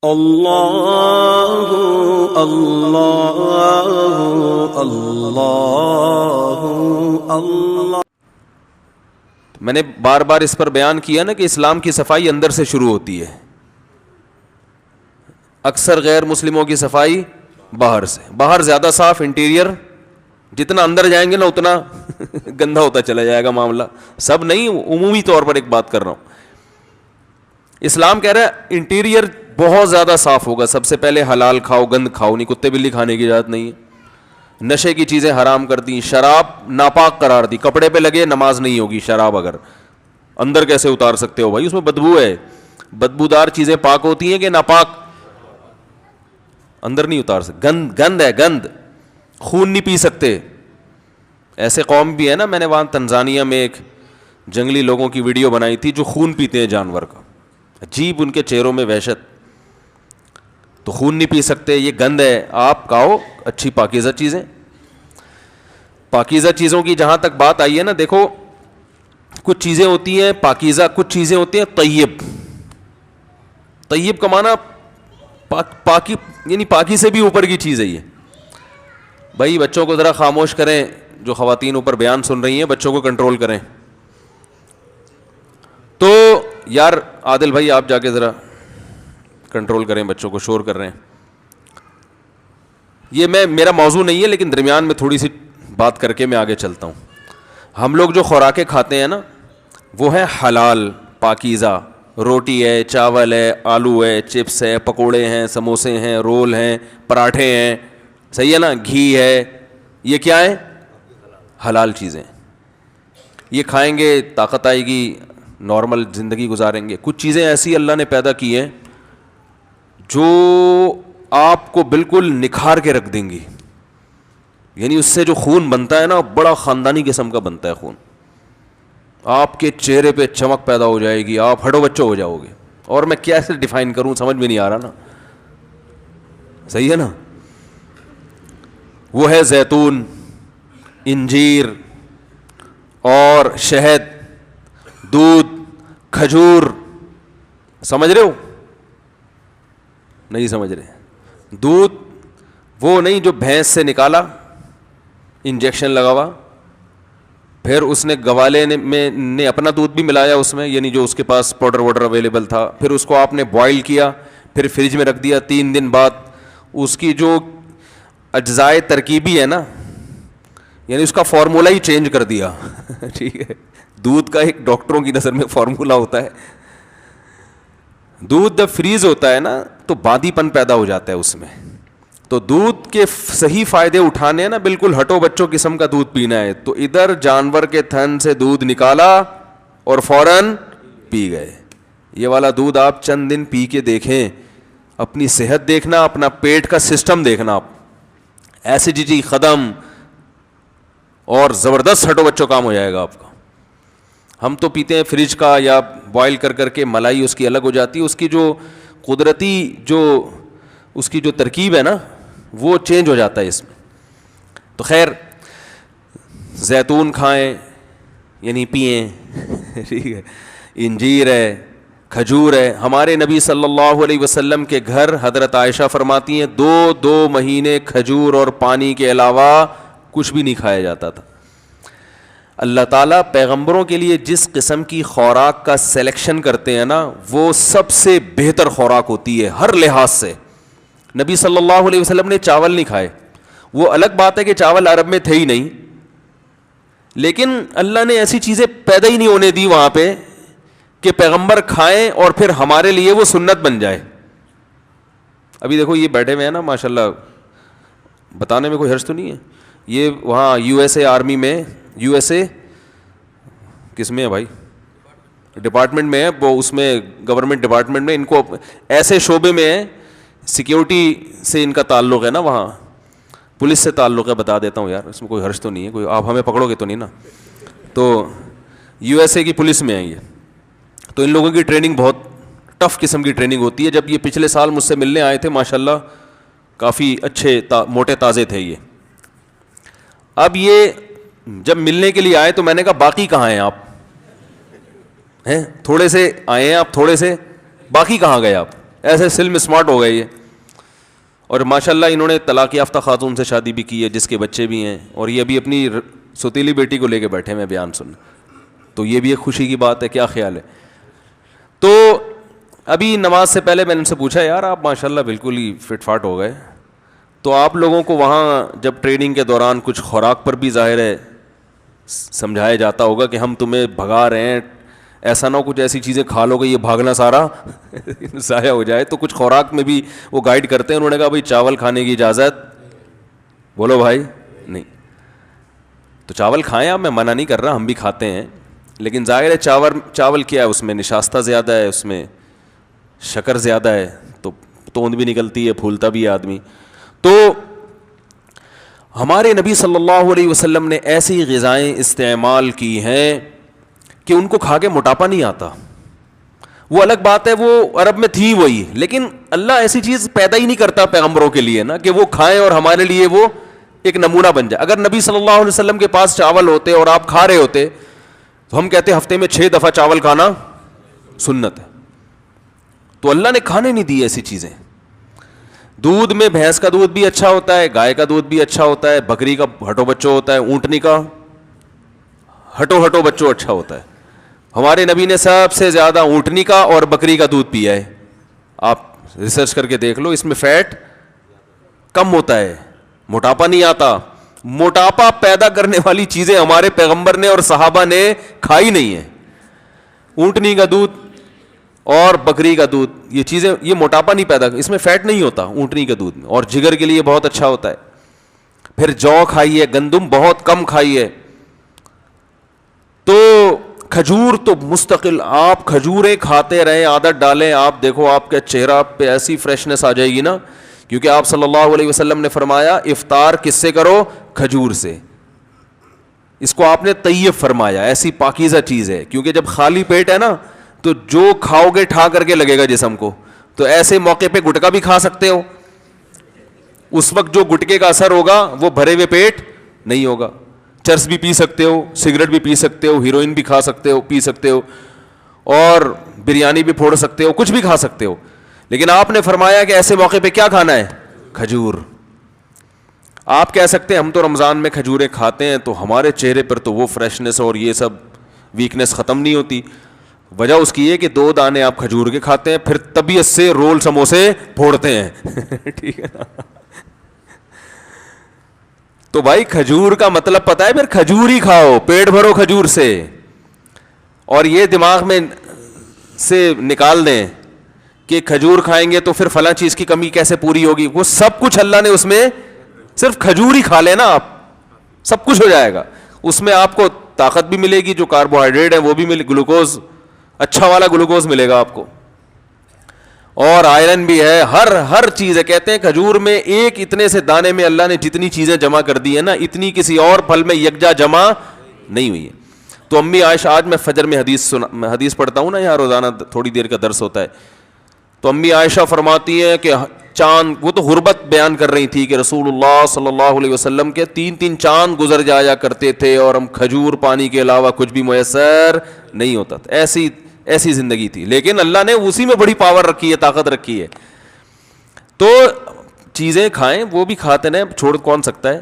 اللہ اللہ اللہ اللہ۔ میں نے بار بار اس پر بیان کیا نا کہ اسلام کی صفائی اندر سے شروع ہوتی ہے، اکثر غیر مسلموں کی صفائی باہر سے، باہر زیادہ صاف، انٹیریئر جتنا اندر جائیں گے نا اتنا گندا ہوتا چلا جائے گا معاملہ، سب نہیں، عمومی طور پر ایک بات کر رہا ہوں۔ اسلام کہہ رہا ہے انٹیریئر بہت زیادہ صاف ہوگا، سب سے پہلے حلال کھاؤ، گند کھاؤ نہیں، کتے بلی کھانے کی اجازت نہیں ہے، نشے کی چیزیں حرام کر دی، شراب ناپاک قرار دی، کپڑے پہ لگے نماز نہیں ہوگی، شراب اگر اندر کیسے اتار سکتے ہو بھائی، اس میں بدبو ہے، بدبودار چیزیں پاک ہوتی ہیں کہ ناپاک؟ اندر نہیں اتار سکتے، گند ہے، گند، خون نہیں پی سکتے۔ ایسے قوم بھی ہے نا، میں نے وہاں تنزانیہ میں ایک جنگلی لوگوں کی ویڈیو بنائی تھی جو خون پیتے ہیں جانور کا، عجیب ان کے چہروں میں وحشت، تو خون نہیں پی سکتے، یہ گند ہے، آپ کھاؤ اچھی پاکیزہ چیزیں۔ پاکیزہ چیزوں کی جہاں تک بات آئی ہے نا، دیکھو کچھ چیزیں ہوتی ہیں پاکیزہ، کچھ چیزیں ہوتی ہیں طیب۔ طیب کا معنی پاکی، یعنی پاکی سے بھی اوپر کی چیز ہے یہ۔ بھائی بچوں کو ذرا خاموش کریں، جو خواتین اوپر بیان سن رہی ہیں بچوں کو کنٹرول کریں۔ تو یار عادل بھائی آپ جا کے ذرا کنٹرول کریں، بچوں کو شور کر رہے ہیں۔ یہ میرا موضوع نہیں ہے، لیکن درمیان میں تھوڑی سی بات کر کے میں آگے چلتا ہوں۔ ہم لوگ جو خوراکیں کھاتے ہیں نا وہ ہے حلال پاکیزہ، روٹی ہے، چاول ہے، آلو ہے، چپس ہے، پکوڑے ہیں، سموسے ہیں، رول ہیں، پراٹھے ہیں، صحیح ہے نا، گھی ہے، یہ کیا ہے؟ حلال چیزیں۔ یہ کھائیں گے طاقت آئے گی، نارمل زندگی گزاریں گے۔ کچھ چیزیں ایسی اللہ نے پیدا کی ہیں جو آپ کو بالکل نکھار کے رکھ دیں گی، یعنی اس سے جو خون بنتا ہے نا بڑا خاندانی قسم کا بنتا ہے خون، آپ کے چہرے پہ چمک پیدا ہو جائے گی، آپ ہڈو بچو ہو جاؤ گے۔ اور میں کیسے ڈیفائن کروں سمجھ میں نہیں آ رہا نا، صحیح ہے نا۔ وہ ہے زیتون، انجیر اور شہد، دودھ، کھجور، سمجھ رہے ہو؟ نہیں سمجھ رہے؟ دودھ وہ نہیں جو بھینس سے نکالا، انجیکشن لگا ہوا، پھر اس نے گوالے نے اپنا دودھ بھی ملایا اس میں، یعنی جو اس کے پاس پاؤڈر واڈر اویلیبل تھا، پھر اس کو آپ نے بوائل کیا، پھر فریج میں رکھ دیا، 3 دن بعد اس کی جو اجزائے ترکیبی ہے نا، یعنی اس کا فارمولا ہی چینج کر دیا ٹھیک ہے۔ دودھ کا ایک ڈاکٹروں کی نظر میں فارمولا ہوتا ہے، دودھ جب فریز ہوتا ہے نا تو باندی پن پیدا ہو جاتا ہے اس میں، تو دودھ کے صحیح فائدے اٹھانے ہیں نا، بالکل ہٹو بچوں قسم کا دودھ پینا ہے، تو ادھر جانور کے تھن سے دودھ نکالا اور فوراً پی گئے۔ یہ والا دودھ آپ چند دن پی کے دیکھیں، اپنی صحت دیکھنا، اپنا پیٹ کا سسٹم دیکھنا، آپ ایسیڈیٹی ختم اور زبردست ہٹو بچوں کام ہو جائے گا آپ کا۔ ہم تو پیتے ہیں فریج کا یا بوائل کر کر کے، ملائی اس کی الگ ہو جاتی ہے، اس کی جو قدرتی جو اس کی جو ترکیب ہے نا وہ چینج ہو جاتا ہے اس میں۔ تو خیر زیتون کھائیں، یعنی پئیں ٹھیک ہے، انجیر ہے، کھجور ہے۔ ہمارے نبی صلی اللہ علیہ وسلم کے گھر حضرت عائشہ فرماتی ہیں 2 مہینے کھجور اور پانی کے علاوہ کچھ بھی نہیں کھایا جاتا تھا۔ اللہ تعالیٰ پیغمبروں کے لیے جس قسم کی خوراک کا سلیکشن کرتے ہیں نا وہ سب سے بہتر خوراک ہوتی ہے ہر لحاظ سے۔ نبی صلی اللہ علیہ وسلم نے چاول نہیں کھائے، وہ الگ بات ہے کہ چاول عرب میں تھے ہی نہیں، لیکن اللہ نے ایسی چیزیں پیدا ہی نہیں ہونے دی وہاں پہ کہ پیغمبر کھائیں اور پھر ہمارے لیے وہ سنت بن جائے۔ ابھی دیکھو یہ بیٹھے ہوئے ہیں نا ماشاءاللہ، بتانے میں کوئی حرج تو نہیں ہے، یہ وہاں یو ایس اے آرمی میں، یو ایس اے کس میں ہے بھائی؟ ڈپارٹمنٹ میں ہے وہ، اس میں گورنمنٹ ڈپارٹمنٹ میں، ان کو ایسے شعبے میں ہے، سیکیورٹی سے ان کا تعلق ہے نا، وہاں پولیس سے تعلق ہے، بتا دیتا ہوں یار، اس میں کوئی حرج تو نہیں ہے، کوئی آپ ہمیں پکڑو گے تو نہیں نا۔ تو یو ایس اے کی پولیس میں ہے یہ، تو ان لوگوں کی ٹریننگ بہت ٹف قسم کی ٹریننگ ہوتی ہے۔ جب یہ پچھلے سال مجھ سے ملنے آئے تھے ماشاءاللہ کافی اچھے موٹے تازے تھے یہ۔ اب یہ جب ملنے کے لیے آئے تو میں نے کہا باقی کہاں ہیں آپ؟ ہیں تھوڑے سے آئے ہیں آپ، تھوڑے سے، باقی کہاں گئے آپ؟ ایسے سلم اسمارٹ ہو گئے یہ. اور ماشاءاللہ انہوں نے طلاق یافتہ خاتون سے شادی بھی کی ہے جس کے بچے بھی ہیں, اور یہ ابھی اپنی ستیلی بیٹی کو لے کے بیٹھے ہیں بیان سننے. تو یہ بھی ایک خوشی کی بات ہے. کیا خیال ہے؟ تو ابھی نماز سے پہلے میں نے ان سے پوچھا یار آپ ماشاءاللہ بالکل ہی فٹ فاٹ ہو گئے, تو آپ لوگوں کو وہاں جب ٹریننگ کے دوران کچھ خوراک پر بھی ظاہر ہے سمجھایا جاتا ہوگا کہ ہم تمہیں بھگا رہے ہیں, ایسا نہ ہو کچھ ایسی چیزیں کھا لو گے یہ بھاگنا سارا ضائع ہو جائے, تو کچھ خوراک میں بھی وہ گائیڈ کرتے ہیں. انہوں نے کہا بھائی چاول کھانے کی اجازت, بولو بھائی نہیں, تو چاول کھائیں آپ, میں منع نہیں کر رہا, ہم بھی کھاتے ہیں, لیکن ظاہر ہے چاول کیا ہے, اس میں نشاستہ زیادہ ہے, اس میں شکر زیادہ ہے, تو توند بھی نکلتی ہے, پھولتا بھی ہے آدمی. تو ہمارے نبی صلی اللہ علیہ وسلم نے ایسی غذائیں استعمال کی ہیں کہ ان کو کھا کے موٹاپا نہیں آتا. وہ الگ بات ہے وہ عرب میں تھی وہی, لیکن اللہ ایسی چیز پیدا ہی نہیں کرتا پیغمبروں کے لیے نا کہ وہ کھائیں اور ہمارے لیے وہ ایک نمونہ بن جائے. اگر نبی صلی اللہ علیہ وسلم کے پاس چاول ہوتے اور آپ کھا رہے ہوتے تو ہم کہتے ہفتے میں 6 دفعہ چاول کھانا سنت ہے. تو اللہ نے کھانے نہیں دی ایسی چیزیں. دودھ میں بھینس کا دودھ بھی اچھا ہوتا ہے, گائے کا دودھ بھی اچھا ہوتا ہے, بکری کا ہٹو بچو ہوتا ہے, اونٹنی کا ہٹو بچو اچھا ہوتا ہے. ہمارے نبی نے سب سے زیادہ اونٹنی کا اور بکری کا دودھ پیا ہے. آپ ریسرچ کر کے دیکھ لو, اس میں فیٹ کم ہوتا ہے, موٹاپا نہیں آتا. موٹاپا پیدا کرنے والی چیزیں ہمارے پیغمبر نے اور صحابہ نے کھائی نہیں ہیں. اونٹنی کا دودھ اور بکری کا دودھ, یہ چیزیں یہ موٹاپا نہیں پیدا, اس میں فیٹ نہیں ہوتا اونٹنی کے دودھ میں, اور جگر کے لیے بہت اچھا ہوتا ہے. پھر جو کھائیے, گندم بہت کم کھائیے. تو کھجور تو مستقل آپ کھجوریں کھاتے رہیں, عادت ڈالیں, آپ دیکھو آپ کے چہرہ پہ ایسی فریشنس آ جائے گی نا, کیونکہ آپ صلی اللہ علیہ وسلم نے فرمایا افطار کس سے کرو, کھجور سے. اس کو آپ نے طیب فرمایا, ایسی پاکیزہ چیز ہے, کیونکہ جب خالی پیٹ ہے نا تو جو کھاؤ گے ٹھا کر کے لگے گا جسم کو. تو ایسے موقع پہ گٹکا بھی کھا سکتے ہو, اس وقت جو گٹکے کا اثر ہوگا وہ بھرے ہوئے پیٹ نہیں ہوگا. چرس بھی پی سکتے ہو, سگریٹ بھی پی سکتے ہو, ہیروئن بھی کھا سکتے ہو, پی سکتے ہو, اور بریانی بھی پھوڑ سکتے ہو, کچھ بھی کھا سکتے ہو. لیکن آپ نے فرمایا کہ ایسے موقع پہ کیا کھانا ہے, کھجور. آپ کہہ سکتے ہیں ہم تو رمضان میں کھجوریں کھاتے ہیں تو ہمارے چہرے پر تو وہ فریشنس اور یہ سب ویکنس ختم نہیں ہوتی. وجہ اس کی ہے کہ 2 دانے آپ کھجور کے کھاتے ہیں, پھر طبیعت سے رول سموسے پھوڑتے ہیں ٹھیک ہے نا. تو بھائی کھجور کا مطلب پتہ ہے, پھر کھجور ہی کھاؤ, پیٹ بھرو کھجور سے. اور یہ دماغ میں سے نکال دیں کہ کھجور کھائیں گے تو پھر فلاں چیز کی کمی کیسے پوری ہوگی. وہ سب کچھ اللہ نے اس میں, صرف کھجور ہی کھا لینا آپ, سب کچھ ہو جائے گا. اس میں آپ کو طاقت بھی ملے گی, جو کاربوہائیڈریٹ ہے وہ بھی ملے, گلوکوز اچھا والا گلوکوز ملے گا آپ کو, اور آئرن بھی ہے, ہر چیز ہے. کہتے ہیں کھجور میں ایک اتنے سے دانے میں اللہ نے جتنی چیزیں جمع کر دی ہیں نا, اتنی کسی اور پھل میں یکجا جمع نہیں ہوئی ہے. تو امی عائشہ, آج میں فجر میں حدیث پڑھتا ہوں نا یہاں روزانہ, تھوڑی دیر کا درس ہوتا ہے, تو امی عائشہ فرماتی ہیں کہ چاند, وہ تو غربت بیان کر رہی تھی کہ رسول اللہ صلی اللہ علیہ وسلم کے 3 چاند گزر جایا کرتے تھے اور ہم کھجور پانی کے علاوہ کچھ بھی میسر نہیں ہوتا تھا. ایسی زندگی تھی, لیکن اللہ نے اسی میں بڑی پاور رکھی ہے, طاقت رکھی ہے. تو چیزیں کھائیں, وہ بھی کھاتے ہیں, چھوڑ کون سکتا ہے,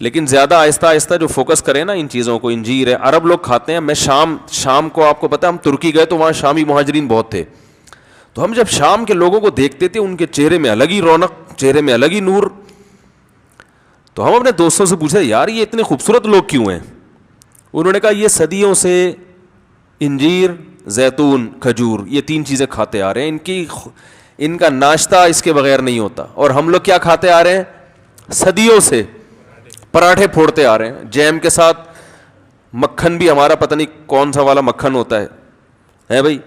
لیکن زیادہ آہستہ آہستہ جو فوکس کریں نا ان چیزوں کو. انجیر ہے, عرب لوگ کھاتے ہیں. میں شام کو, آپ کو پتا ہے ہم ترکی گئے تو وہاں شامی مہاجرین بہت تھے, تو ہم جب شام کے لوگوں کو دیکھتے تھے ان کے چہرے میں الگ ہی رونق, چہرے میں الگ ہی نور. تو ہم اپنے دوستوں سے پوچھا یار یہ اتنے خوبصورت لوگ کیوں ہیں. انہوں نے کہا یہ صدیوں سے انجیر, زیتون, کھجور, یہ 3 چیزیں کھاتے آ رہے ہیں. ان کا ناشتہ اس کے بغیر نہیں ہوتا. اور ہم لوگ کیا کھاتے آ رہے ہیں, صدیوں سے پراٹھے پھوڑتے آ رہے ہیں, جیم کے ساتھ مکھن بھی ہمارا پتہ نہیں کون سا والا مکھن ہوتا ہے بھائی,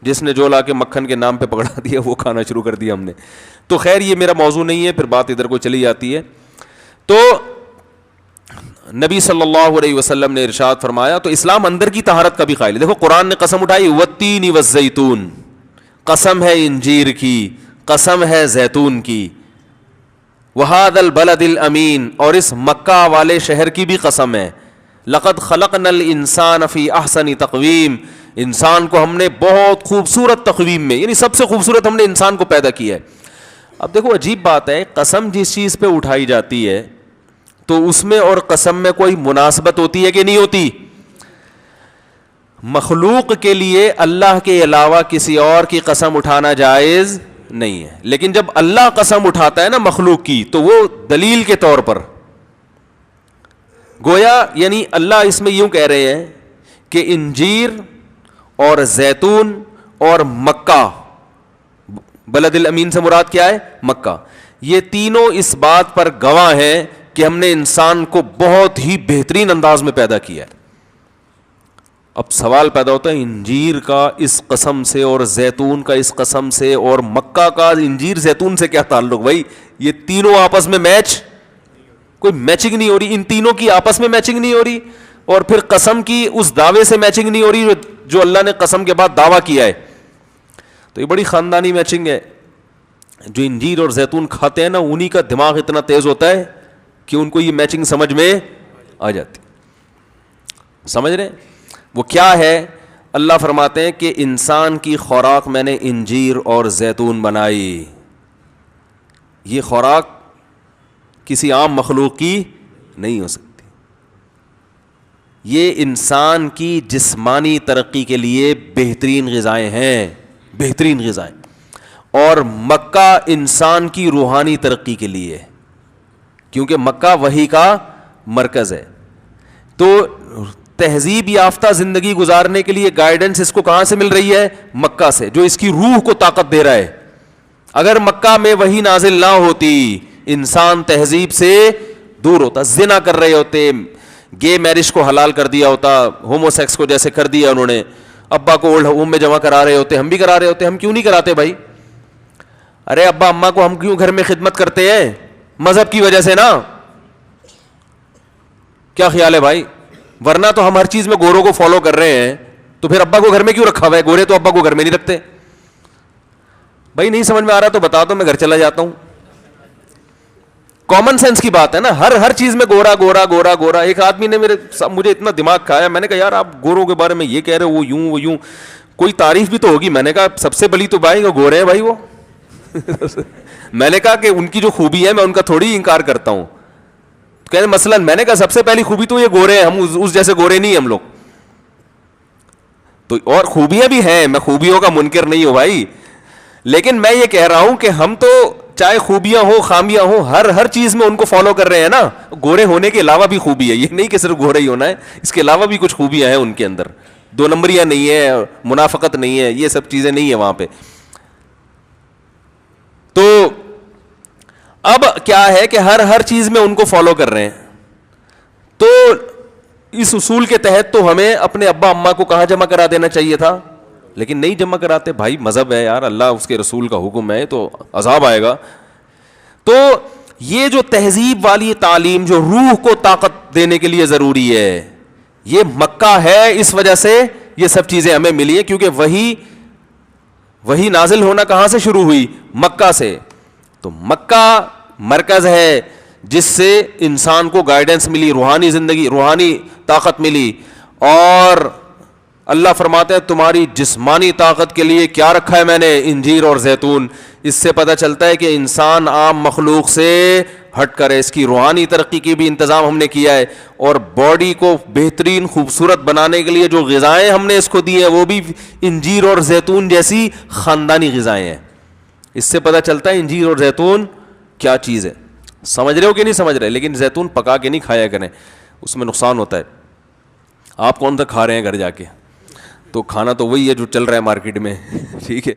جس نے جو لا کے مکھن کے نام پہ پکڑا دیا وہ کھانا شروع کر دیا ہم نے. تو خیر یہ میرا موضوع نہیں ہے, پھر بات ادھر کو چلی جاتی ہے. تو نبی صلی اللہ علیہ وسلم نے ارشاد فرمایا, تو اسلام اندر کی طہارت کا بھی قائل ہے. دیکھو قرآن نے قسم اٹھائی, والتین والزیتون, قسم ہے انجیر کی, قسم ہے زیتون کی, وہذا البلد الامین, اور اس مکہ والے شہر کی بھی قسم ہے. لقد خلقنا الانسان فی احسن تقویم, انسان کو ہم نے بہت خوبصورت تقویم میں، یعنی سب سے خوبصورت ہم نے انسان کو پیدا کیا ہے. اب دیکھو عجیب بات ہے، قسم جس چیز پہ اٹھائی جاتی ہے تو اس میں اور قسم میں کوئی مناسبت ہوتی ہے کہ نہیں ہوتی؟ مخلوق کے لیے اللہ کے علاوہ کسی اور کی قسم اٹھانا جائز نہیں ہے، لیکن جب اللہ قسم اٹھاتا ہے نا مخلوق کی تو وہ دلیل کے طور پر، گویا یعنی اللہ اس میں یوں کہہ رہے ہیں کہ انجیر اور زیتون اور مکہ، بلد الامین سے مراد کیا ہے؟ مکہ، یہ تینوں اس بات پر گواہ ہیں کہ ہم نے انسان کو بہت ہی بہترین انداز میں پیدا کیا ہے. اب سوال پیدا ہوتا ہے انجیر کا اس قسم سے اور زیتون کا اس قسم سے اور مکہ کا انجیر زیتون سے کیا تعلق؟ بھائی یہ تینوں آپس میں کوئی میچنگ نہیں ہو رہی، ان تینوں کی آپس میں میچنگ نہیں ہو رہی، اور پھر قسم کی اس دعوے سے میچنگ نہیں ہو رہی جو اللہ نے قسم کے بعد دعویٰ کیا ہے. تو یہ بڑی خاندانی میچنگ ہے. جو انجیر اور زیتون کھاتے ہیں نا انہی کا دماغ اتنا تیز ہوتا ہے کہ ان کو یہ میچنگ سمجھ میں آ جاتی. سمجھ رہے ہیں وہ کیا ہے؟ اللہ فرماتے ہیں کہ انسان کی خوراک میں نے انجیر اور زیتون بنائی. یہ خوراک کسی عام مخلوق کی نہیں ہو سکتی. یہ انسان کی جسمانی ترقی کے لیے بہترین غذائیں ہیں، بہترین غذائیں. اور مکہ انسان کی روحانی ترقی کے لیے، کیونکہ مکہ وحی کا مرکز ہے. تو تہذیب یافتہ زندگی گزارنے کے لیے گائیڈنس اس کو کہاں سے مل رہی ہے؟ مکہ سے، جو اس کی روح کو طاقت دے رہا ہے. اگر مکہ میں وحی نازل نہ ہوتی انسان تہذیب سے دور ہوتا، زنا کر رہے ہوتے، گے میرج کو حلال کر دیا ہوتا، ہومو سیکس کو جیسے کر دیا انہوں نے، ابا کو اولڈ ہوم میں جمع کرا رہے ہوتے، ہم بھی کرا رہے ہوتے. ہم کیوں نہیں کراتے بھائی؟ ارے ابا اماں کو ہم کیوں گھر میں خدمت کرتے ہیں؟ مذہب کی وجہ سے نا. کیا خیال ہے بھائی؟ ورنہ تو ہم ہر چیز میں گوروں کو فالو کر رہے ہیں، تو پھر ابا کو گھر میں کیوں رکھا ہوا ہے؟ گورے تو ابا کو گھر میں نہیں رکھتے. بھائی نہیں سمجھ میں آ رہا تو بتا دو، میں گھر چلا جاتا ہوں. کامن سینس کی بات ہے نا، ہر چیز میں گورا گورا گورا گورا. ایک آدمی نے مجھے اتنا دماغ کھایا، میں نے کہا یار آپ گوروں کے بارے میں یہ کہہ رہے ہو، وہ یوں کوئی تعریف بھی تو ہوگی. میں نے کہا سب سے بڑی تو بھائی گورے ہیں بھائی وہ. میں نے کہا کہ ان کی جو خوبی ہے میں ان کا تھوڑی انکار کرتا ہوں. کہتے مثلاً میں نے کہا سب سے پہلی خوبی تو یہ گورے ہیں، ہم اس جیسے گورے نہیں ہم لوگ. تو اور خوبیاں بھی ہیں، میں خوبیوں کا منکر نہیں ہوں بھائی، لیکن میں یہ کہہ رہا ہوں کہ ہم تو چاہے خوبیاں ہو خامیاں ہو ہر چیز میں ان کو فالو کر رہے ہیں نا. گورے ہونے کے علاوہ بھی خوبی ہے، یہ نہیں کہ صرف گورے ہی ہونا ہے، اس کے علاوہ بھی کچھ خوبیاں ہیں ان کے اندر. دو نمبریاں نہیں ہے، منافقت نہیں ہے، یہ سب چیزیں نہیں ہیں وہاں پہ. تو اب کیا ہے کہ ہر چیز میں ان کو فالو کر رہے ہیں. تو اس اصول کے تحت تو ہمیں اپنے ابا اماں کو کہاں جمع کرا دینا چاہیے تھا، لیکن نہیں جمع کراتے. بھائی مذہب ہے یار، اللہ اس کے رسول کا حکم ہے تو عذاب آئے گا. تو یہ جو تہذیب والی تعلیم جو روح کو طاقت دینے کے لیے ضروری ہے، یہ مکہ ہے. اس وجہ سے یہ سب چیزیں ہمیں ملی ہیں، کیونکہ وہی نازل ہونا کہاں سے شروع ہوئی؟ مکہ سے. تو مکہ مرکز ہے جس سے انسان کو گائیڈنس ملی، روحانی زندگی، روحانی طاقت ملی. اور اللہ فرماتے ہیں تمہاری جسمانی طاقت کے لیے کیا رکھا ہے میں نے؟ انجیر اور زیتون. اس سے پتہ چلتا ہے کہ انسان عام مخلوق سے ہٹ کر ہے، اس کی روحانی ترقی کی بھی انتظام ہم نے کیا ہے. اور باڈی کو بہترین خوبصورت بنانے کے لیے جو غذائیں ہم نے اس کو دی ہیں وہ بھی انجیر اور زیتون جیسی خاندانی غذائیں ہیں. اس سے پتہ چلتا ہے انجیر اور زیتون کیا چیز ہے. سمجھ رہے ہو کہ نہیں سمجھ رہے؟ لیکن زیتون پکا کے نہیں کھایا کریں، اس میں نقصان ہوتا ہے. آپ کون سا کھا رہے ہیں گھر جا کے؟ تو کھانا تو وہی ہے جو چل رہا ہے مارکیٹ میں. ٹھیک ہے.